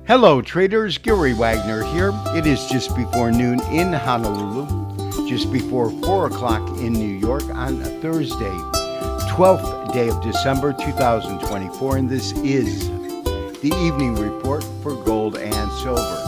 Hello traders, Gary Wagner here. It is just before noon in Honolulu, just before 4 o'clock in New York on Thursday, 12th day of December 2024, and this is the evening report for gold and silver.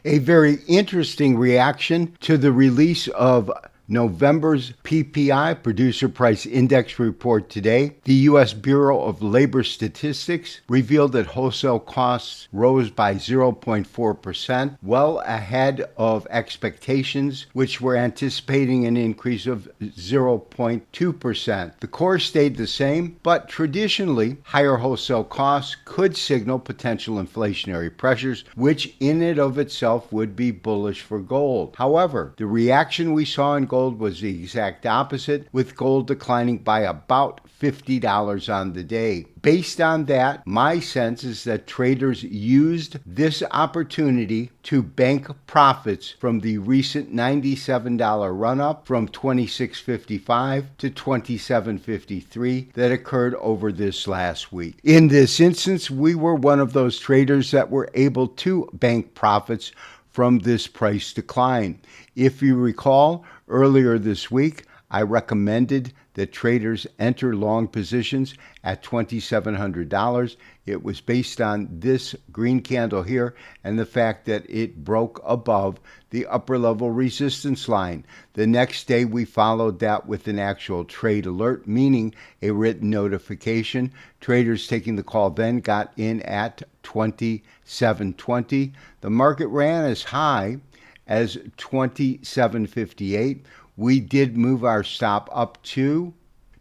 A very interesting reaction to the release of November's PPI, Producer Price Index report today. The U.S. Bureau of Labor Statistics revealed that wholesale costs rose by 0.4%, well ahead of expectations, which were anticipating an increase of 0.2%. The core stayed the same, but traditionally, higher wholesale costs could signal potential inflationary pressures, which in and of itself would be bullish for gold. However, the reaction we saw in gold was the exact opposite, with gold declining by about $50 on the day. Based on that, my sense is that traders used this opportunity to bank profits from the recent $97 run-up from $26.55 to $27.53 that occurred over this last week. In this instance, we were one of those traders that were able to bank profits from this price decline. If you recall, earlier this week, I recommended that traders enter long positions at $2,700. It was based on this green candle here and the fact that it broke above the upper level resistance line. The next day, we followed that with an actual trade alert, meaning a written notification. Traders taking the call then got in at $27.20. The market ran as high as $27.58. We did move our stop up to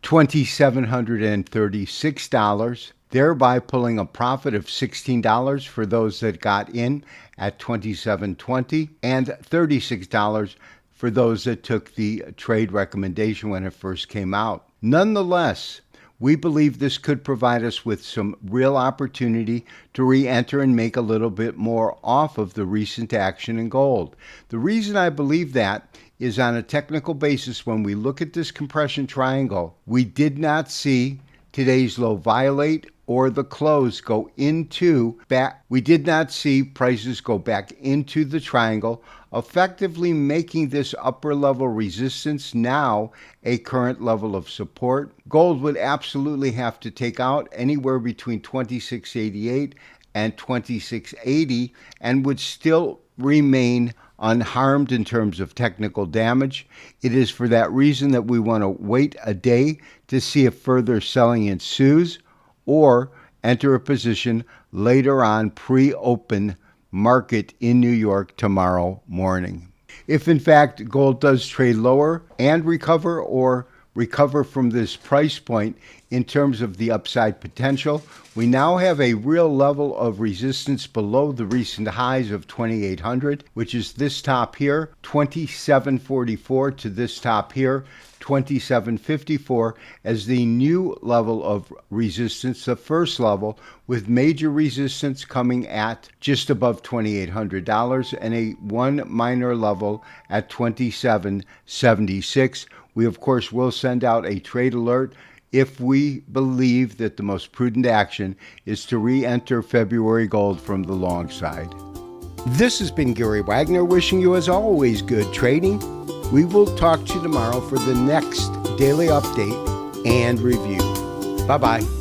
$2,736, thereby pulling a profit of $16 for those that got in at $27.20 and $36 for those that took the trade recommendation when it first came out. Nonetheless, we believe this could provide us with some real opportunity to re-enter and make a little bit more off of the recent action in gold. The reason I believe that is on a technical basis. When we look at this compression triangle, we did not see today's low violate or the close go into back. We did not see prices go back into the triangle, effectively making this upper level resistance now a current level of support. Gold would absolutely have to take out anywhere between 26.88 and 26.80 and would still remain unharmed in terms of technical damage. It is for that reason that we want to wait a day to see if further selling ensues or enter a position later on pre-open market in New York tomorrow morning. If in fact gold does trade lower and recover or recover from this price point in terms of the upside potential, we now have a real level of resistance below the recent highs of 2,800, which is this top here, 27.44 to this top here, 27.54 as the new level of resistance, the first level, with major resistance coming at just above $2,800 and a one minor level at 27.76. We, of course, will send out a trade alert if we believe that the most prudent action is to re-enter February gold from the long side. This has been Gary Wagner wishing you, as always, good trading. We will talk to you tomorrow for the next daily update and review. Bye-bye.